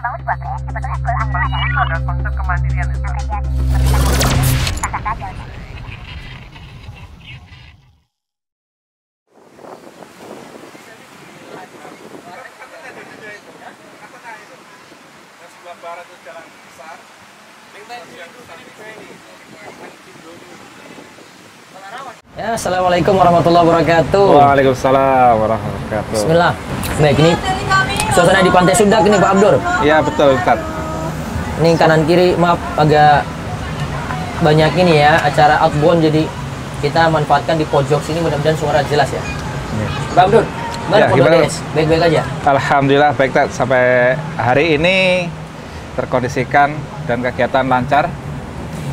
Ada konsep kemandirian itu. Sebelah barat itu jalan besar. Ya, assalamualaikum warahmatullahi wabarakatuh. Waalaikumsalam warahmatullahi wabarakatuh. Bismillah. Baik, ini suasana di Pantai Sudak ini Pak Abdur. Iya betul Ustaz. Ini kanan kiri, maaf agak banyak ini ya acara outbound, jadi kita manfaatkan di pojok sini, mudah-mudahan suara jelas ya. Pak Abdur, Ya, gimana? baik-baik aja. Alhamdulillah baik Ustaz. Sampai hari ini terkondisikan dan kegiatan lancar.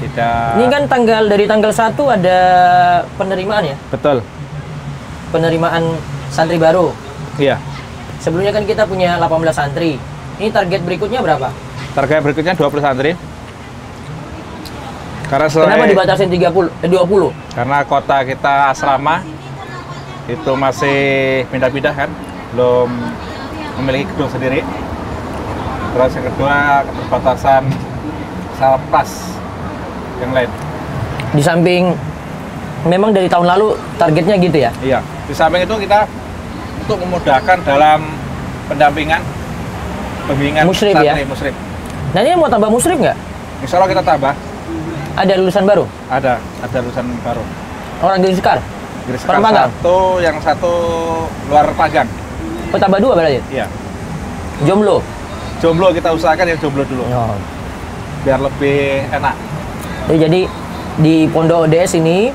Tidak. Ini kan dari tanggal 1 ada penerimaan ya? Betul. Penerimaan santri baru. Iya. Sebelumnya kan kita punya 18 santri. Ini target berikutnya berapa? Target berikutnya 20 santri. Karena Kenapa dibatasin 20? Karena kota kita asrama itu masih pindah-pindah kan, belum memiliki gedung sendiri. Terus yang kedua keterbatasan salpas yang lain. Di samping memang dari tahun lalu targetnya gitu ya? Iya. Di samping itu kita untuk memudahkan dalam pendampingan, pembimbingan Musyrif santri ya? musyrif. Nah ini mau tambah musyrif nggak? Insya Allah kita tambah. Ada lulusan baru? Ada lulusan baru. Orang Giri Sekar? Giri Orang Sekar Panggang? satu, yang satu luar Panggang. Oh tambah 2 berarti? Iya. Jomblo? Jomblo kita usahakan yang jomblo dulu, Oh. biar lebih enak. Jadi di Pondok ODS ini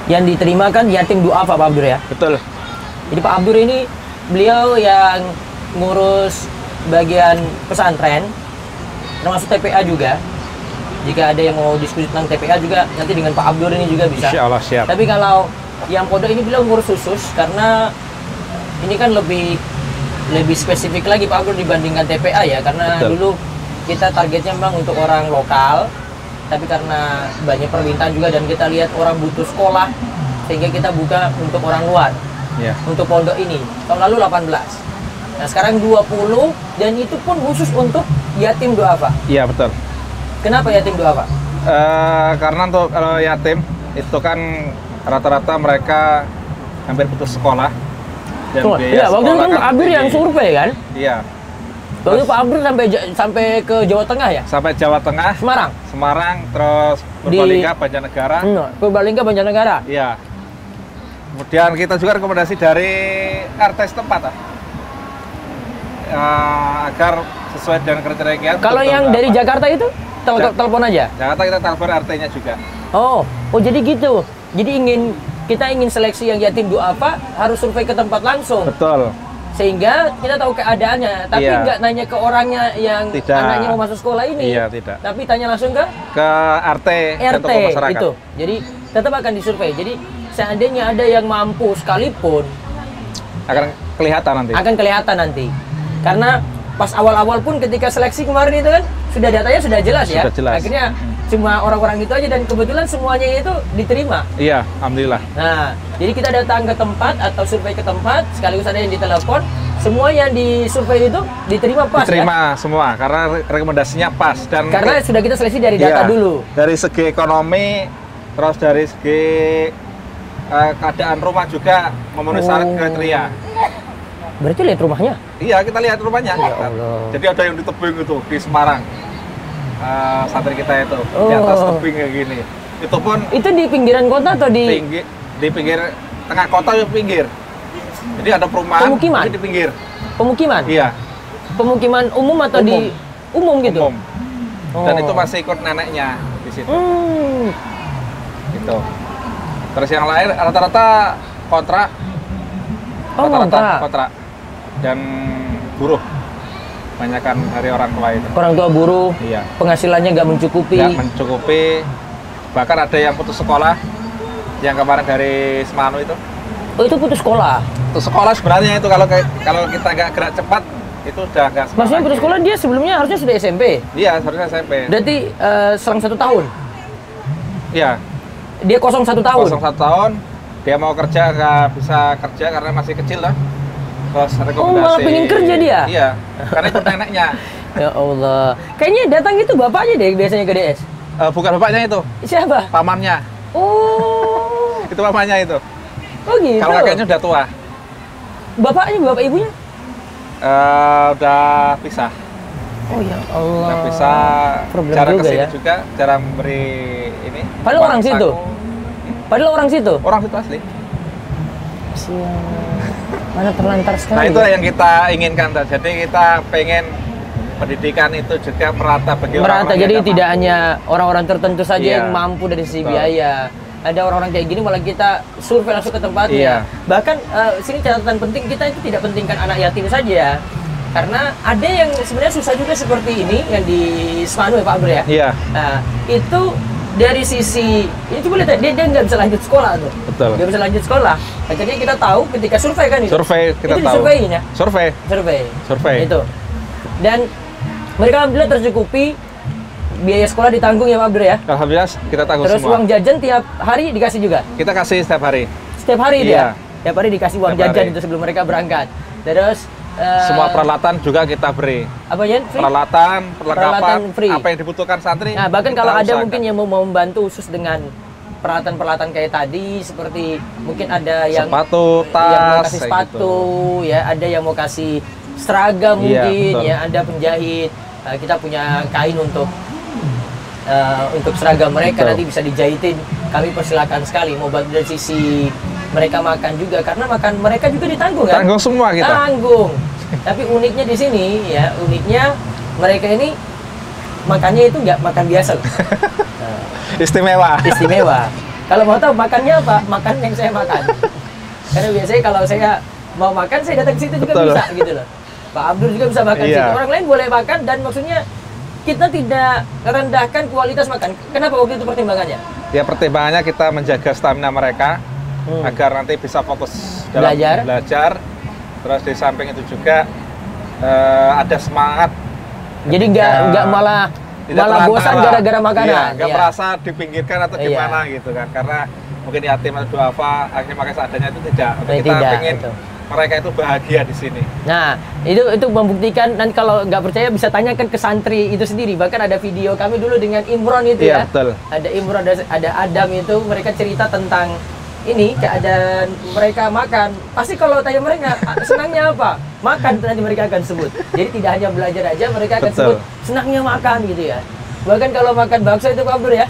yang diterima kan yatim duafa Pak Abdur ya? Betul. Jadi Pak Abdur ini beliau yang ngurus bagian pesantren, termasuk TPA juga. Jika ada yang mau diskusi tentang TPA juga, nanti dengan Pak Abdur ini juga bisa. Insya Allah siap. Tapi kalau yang pondok ini beliau ngurus khusus, karena ini kan lebih spesifik lagi Pak Abdur dibandingkan TPA ya, karena Betul. dulu kita targetnya memang untuk orang lokal, tapi karena banyak permintaan juga dan kita lihat orang butuh sekolah, sehingga kita buka untuk orang luar. Ya. Untuk pondok ini tahun lalu 18. Nah sekarang 20 dan itu pun khusus untuk yatim duafa. Iya betul. Kenapa yatim duafa? Karena untuk kalau yatim itu kan rata-rata mereka hampir putus sekolah dan biaya Iya, waktu itu sekolah kan Pak Abdur yang survei kan? Iya. Waktu itu Pak Abdur sampai ke Jawa Tengah ya? Sampai Jawa Tengah, Semarang, terus Purbalingga, Banjarnegara. Purbalingga, Banjarnegara. Iya. Kemudian kita juga rekomendasi dari RT setempat agar sesuai dengan kriteria. Kalau yang dari Jakarta itu telepon aja. Jakarta kita telepon RT-nya juga. Oh jadi gitu. Jadi kita ingin seleksi yang yatim duafa harus survei ke tempat langsung. Betul. Sehingga kita tahu keadaannya, tapi Iya. nggak nanya ke orangnya yang Tidak. anaknya mau masuk sekolah ini. Iya, tidak. Tapi tanya langsung ke RT dan tokoh masyarakat. itu. Jadi tetap akan disurvei. Jadi seandainya ada yang mampu sekalipun Akan kelihatan nanti. Karena pas awal-awal pun ketika seleksi kemarin itu kan sudah datanya sudah jelas ya. Sudah jelas. Akhirnya cuma orang-orang itu aja dan kebetulan semuanya itu diterima. Iya, alhamdulillah. Nah, jadi kita datang ke tempat atau survei ke tempat, sekaligus ada yang ditelepon, semua yang disurvei itu diterima pas Diterima semua karena rekomendasinya pas dan karena sudah kita seleksi dari data iya, dulu. Dari segi ekonomi, terus dari segi keadaan rumah juga memenuhi syarat kriteria. Berarti lihat rumahnya? Iya, kita lihat rumahnya. Ya Allah. Jadi ada yang di tebing itu di Semarang. Santri kita itu di atas tebing kayak gini. Itu pun Itu di pinggiran kota atau di di pinggir tengah kota, di pinggir. Jadi ada perumahan Pemukiman? tapi di pinggir. pemukiman? Iya, Pemukiman umum atau di umum gitu? umum. Dan Oh. itu masih ikut neneknya di situ. Gitu. Terus yang lain rata-rata kontrak. Oh, Kontrak dan buruh. Banyakan dari orang tua itu. Orang tua buruh, Iya. penghasilannya nggak mencukupi. Nggak mencukupi. Bahkan ada yang putus sekolah. Yang kemarin dari Semanu itu. Oh itu putus sekolah. Putus sekolah sebenarnya itu kalau kita nggak gerak cepat itu udah nggak sekolah. Maksudnya putus lagi. sekolah dia sebelumnya harusnya sudah SMP. Iya, seharusnya SMP. Berarti selang 1 tahun. Iya. Dia kosong 1 tahun. Kosong 1 tahun. Dia mau kerja nggak bisa kerja karena masih kecil lah. terus rekomendasi. Oh, malah pengen kerja dia? Iya, karena ikut neneknya. Ya Allah. Kayaknya datang itu bapaknya deh biasanya ke DS. Bukan bapaknya itu, Siapa? pamannya. Oh. Itu pamannya itu. Oh gitu. Kalau kakeknya udah tua. Bapaknya, bapak ibunya? Udah pisah. Oh ya Allah. Udah pisah. Problem Cara juga kesini ya. juga, cara memberi ini. Padahal orang saku. situ? Padahal orang situ? Orang situ asli. Siang. Mana terlantar sekali. Nah itu ya? yang kita inginkan. Jadi kita pengen pendidikan itu juga merata bagi Merata, orang-orang jadi yang tidak hanya orang-orang tertentu saja Iya. yang mampu dari sisi Betul. biaya. Ada orang-orang kayak gini malah kita survei langsung ke tempatnya. Iya. Bahkan sini catatan penting, kita itu tidak pentingkan anak yatim saja. Karena ada yang sebenarnya susah juga seperti ini yang di Smanu ya Pak Abdur ya. Iya, Nah, itu dari sisi ini coba lihat dia nggak bisa lanjut sekolah tuh. betul. Nggak bisa lanjut sekolah. Akhirnya kita tahu ketika survei kan itu. Survei kita itu tahu. disurveiin ya. Survei. Survei. Itu. Dan mereka alhamdulillah tercukupi, biaya sekolah ditanggung ya Pak Abdur ya. Alhamdulillah kita tanggung Terus semua. uang jajan tiap hari dikasih juga. Kita kasih setiap hari. Setiap hari itu Iya. ya. Tiap hari dikasih uang Setiap jajan hari. itu sebelum mereka berangkat. Terus Semua peralatan juga kita beri. apa ya? Free? Peralatan, perlengkapan, Peralatan free. apa yang dibutuhkan santri. Nah, bahkan kita kalau ada usahakan. mungkin yang mau membantu khusus dengan peralatan-peralatan kayak tadi, seperti mungkin ada yang sepatu, yang mau tas, kasih kayak sepatu, gitu. ya ada yang mau kasih seragam Iya, mungkin, betul. ya ada penjahit. Kita punya kain untuk seragam mereka Betul. nanti bisa dijahitin. Kami persilakan sekali mau bantu dari sisi mereka makan juga karena makan mereka juga ditanggung kan? Tanggung semua kita. Tanggung. Tapi uniknya di sini ya, uniknya mereka ini makannya itu nggak makan biasa loh. Istimewa. Istimewa. Kalau mau tahu makannya apa? Makan yang saya makan. Karena biasanya kalau saya mau makan, saya datang ke situ juga Betul. bisa gitu loh. Pak Abdul juga bisa makan Iya. situ. Orang lain boleh makan dan maksudnya kita tidak merendahkan kualitas makan. Kenapa waktu itu pertimbangannya? Ya pertimbangannya kita menjaga stamina mereka agar nanti bisa fokus dalam belajar. Terus di samping itu juga ada semangat. Jadi nggak malah Tidak bosan terantara. gara-gara makanan. Iya, nggak Iya. merasa dipinggirkan atau Iya. gimana gitu kan. Karena mungkin yatim atau duafa akhirnya makan seadanya itu tidak. Tapi kita Tidak, pengen itu. mereka itu bahagia di sini. Nah, itu membuktikan, nanti kalau nggak percaya bisa tanyakan ke santri itu sendiri. Bahkan ada video kami dulu dengan Imron itu Iya, ya. betul. Ada Imron, ada Adam itu, mereka cerita tentang ini keadaan mereka makan. Pasti kalau tanya mereka senangnya apa? Makan nanti mereka akan sebut. Jadi tidak hanya belajar aja, mereka akan Betul. sebut senangnya makan gitu ya. Bahkan kalau makan bakso itu Pak Abdur ya,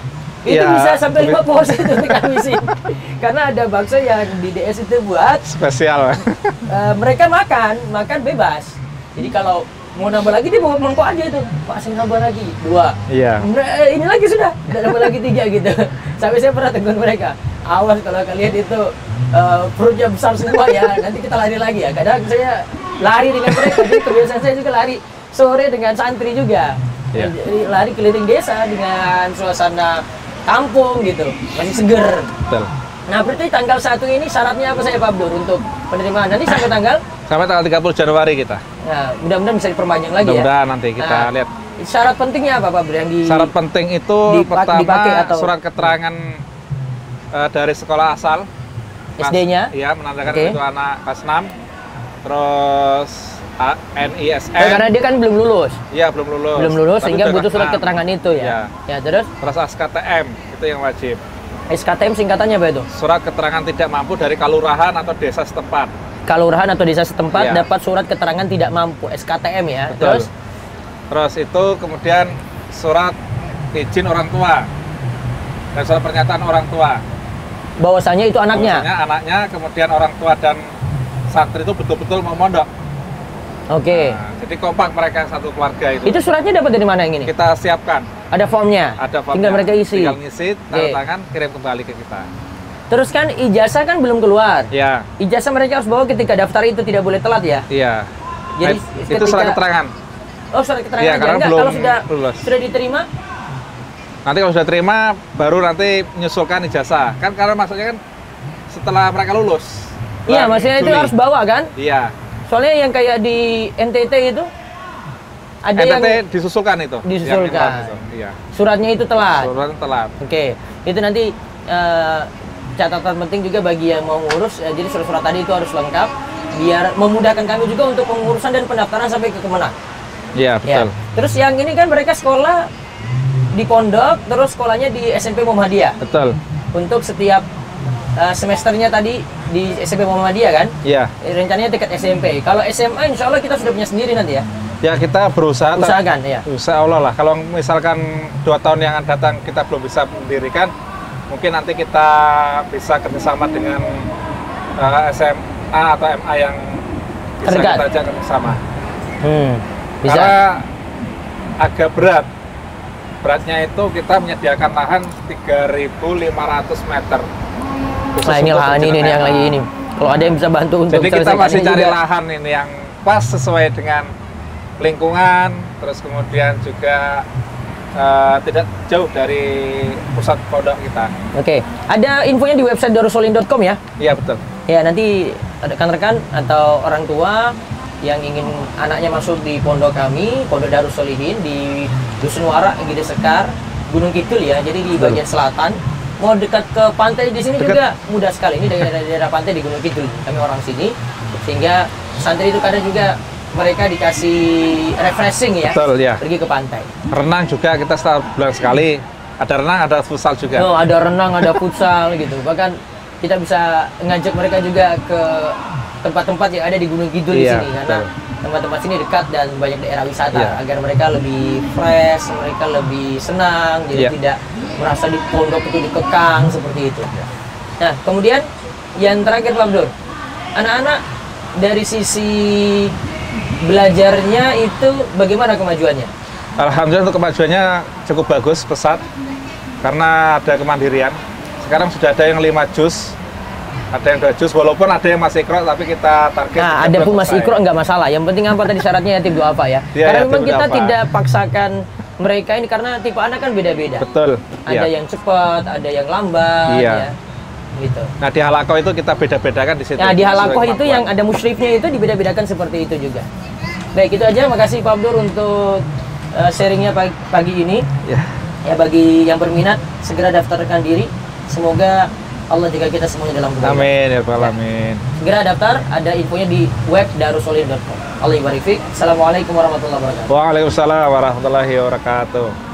itu Iya, bisa sampai 5 betul. porsi itu kita habisin. Karena ada bakso yang di DS itu buat Spesial. mereka makan bebas. Jadi kalau mau nambah lagi dia bawa mangkok aja itu. Pak saya nambah lagi 2. Iya. Ini lagi sudah nambah lagi 3 gitu. Sampai saya pernah tegur mereka. Awas kalau kalian itu perutnya besar semua ya. Nanti kita lari lagi ya. Kadang saya lari dengan mereka. Jadi kebiasaan saya juga lari sore dengan santri juga. Iya. Jadi lari keliling desa dengan suasana kampung gitu. Masih seger. Betul. Nah, berarti tanggal 1 ini syaratnya apa saya Pak Abdur untuk penerimaan? Nanti sampai tanggal? Sampai tanggal 30 Januari kita. Nah, mudah-mudahan bisa diperpanjang lagi ya. Mudah-mudahan nanti kita Nah, lihat. Syarat pentingnya apa Pak Abdur yang di Syarat penting itu dipakai pertama atau- surat keterangan dari sekolah asal. SD-nya? Iya, menandakan Oke. itu anak kelas 6. Terus NISN. karena dia kan belum lulus. Iya, belum lulus. Belum lulus Tapi sehingga udah butuh kelas surat 6. keterangan itu ya. Iya. Ya, terus Terus SKTM itu yang wajib. SKTM singkatannya apa itu? Surat keterangan tidak mampu dari kalurahan atau desa setempat. Kalurahan atau desa setempat Iya. dapat surat keterangan tidak mampu, SKTM ya. Betul. Terus itu kemudian surat izin orang tua dan surat pernyataan orang tua. bahwasanya itu anaknya. Bahwasanya anaknya, kemudian orang tua dan santri itu betul-betul mau mondok. Oke. Nah, jadi kompak mereka satu keluarga itu. Itu suratnya dapat dari mana yang ini? Kita siapkan. Ada formnya. Ada formnya. Tinggal mereka isi. Tinggal ngisi, tanda Oke. tangan, kirim kembali ke kita. Terus kan ijazah kan belum keluar. Ya, Ijazah mereka harus bawa ketika daftar itu tidak boleh telat ya. iya. Jadi Nah, itu surat ketika- keterangan. Oh, surat keterangan Iya, aja. karena Enggak, belum kalau sudah lulus. diterima, Nanti kalau sudah terima, baru nanti menyusulkan ijazah. Kan karena maksudnya kan setelah mereka lulus. iya bulan maksudnya itu Juli. harus bawa kan? Iya. Soalnya yang kayak di NTT itu ada yang NTT disusulkan itu. yang Disusulkan. telat itu. Iya. suratnya itu telat. Surat telat. Oke, itu nanti catatan penting juga bagi yang mau ngurus. Jadi surat-surat tadi itu harus lengkap biar memudahkan kami juga untuk pengurusan dan pendaftaran sampai ke Kemenang. Iya, betul. Terus yang ini kan mereka sekolah di pondok, terus sekolahnya di SMP Muhammadiyah. Betul. Untuk setiap semesternya tadi di SMP Muhammadiyah kan? Iya. Rencananya tingkat SMP. Kalau SMA insya Allah kita sudah punya sendiri nanti ya? Ya, kita berusaha. Usahakan ya? Insya Allah lah. Kalau misalkan 2 tahun yang akan datang kita belum bisa mendirikan, mungkin nanti kita bisa kerjasama dengan SMA atau MA yang bisa terdekat. kita ajak kerjasama. Bisa. Karena agak berat. Beratnya itu kita menyediakan lahan 3.500 meter. Khusus Nah ini untuk lahan ini nih yang lagi ini. Kalau ada yang bisa bantu untuk Jadi kita selesaikan masih ini cari juga. lahan ini yang pas sesuai dengan lingkungan, terus kemudian juga tidak jauh dari pusat pondok kita. Oke, ada infonya di website darussolin.com ya? Iya, betul. Ya, nanti rekan-rekan atau orang tua yang ingin anaknya masuk di pondok kami, Pondok Darus Solihin di Dusun Warak, Gede Sekar, Gunung Kidul ya. Jadi di bagian selatan. Mau dekat ke pantai di sini juga mudah sekali. Ini daerah pantai di Gunung Kidul. Kami orang sini. Sehingga santri itu kadang juga mereka dikasih refreshing ya. Betul, ya. Pergi ke pantai. Renang juga kita setiap bulan sekali. Ada renang, ada futsal juga. Oh, ada renang, ada futsal gitu. Bahkan kita bisa ngajak mereka juga ke tempat-tempat yang ada di Gunung Kidul di Iya, sini karena tempat-tempat sini dekat dan banyak daerah wisata Iya. agar mereka lebih fresh, mereka lebih senang, jadi Iya. tidak merasa di pondok itu dikekang seperti itu. Nah, kemudian yang terakhir Pak Abdur, anak-anak dari sisi belajarnya itu bagaimana kemajuannya? Alhamdulillah untuk kemajuannya cukup bagus, pesat. Karena ada kemandirian. Sekarang sudah ada yang 5 juz, ada yang 2 juz, walaupun ada yang masih ikro, tapi kita target. Nah, ada pun masih ikro nggak masalah. Yang penting apa tadi syaratnya yatim duafa ya? Iya, Karena yatim memang kita duafa. tidak paksakan mereka ini karena tipe anak kan beda-beda. Betul. Ada Iya. yang cepat, ada yang lambat, Iya. ya. Gitu. Nah, di halakoh itu kita beda-bedakan di situ. Nah, di halakoh sesuai itu kemampuan. yang ada musyrifnya itu dibeda-bedakan seperti itu juga. Baik, itu aja. Makasih Pak Abdur untuk sharingnya pagi ini. Ya. Ya, bagi yang berminat segera daftarkan diri. Semoga Allah jaga kita semuanya dalam kebaikan. Amin ya rabbal alamin. Segera daftar, ada infonya di web darussolin.com. Allah ibarik fiik. Assalamualaikum warahmatullahi wabarakatuh. Waalaikumsalam warahmatullahi wabarakatuh.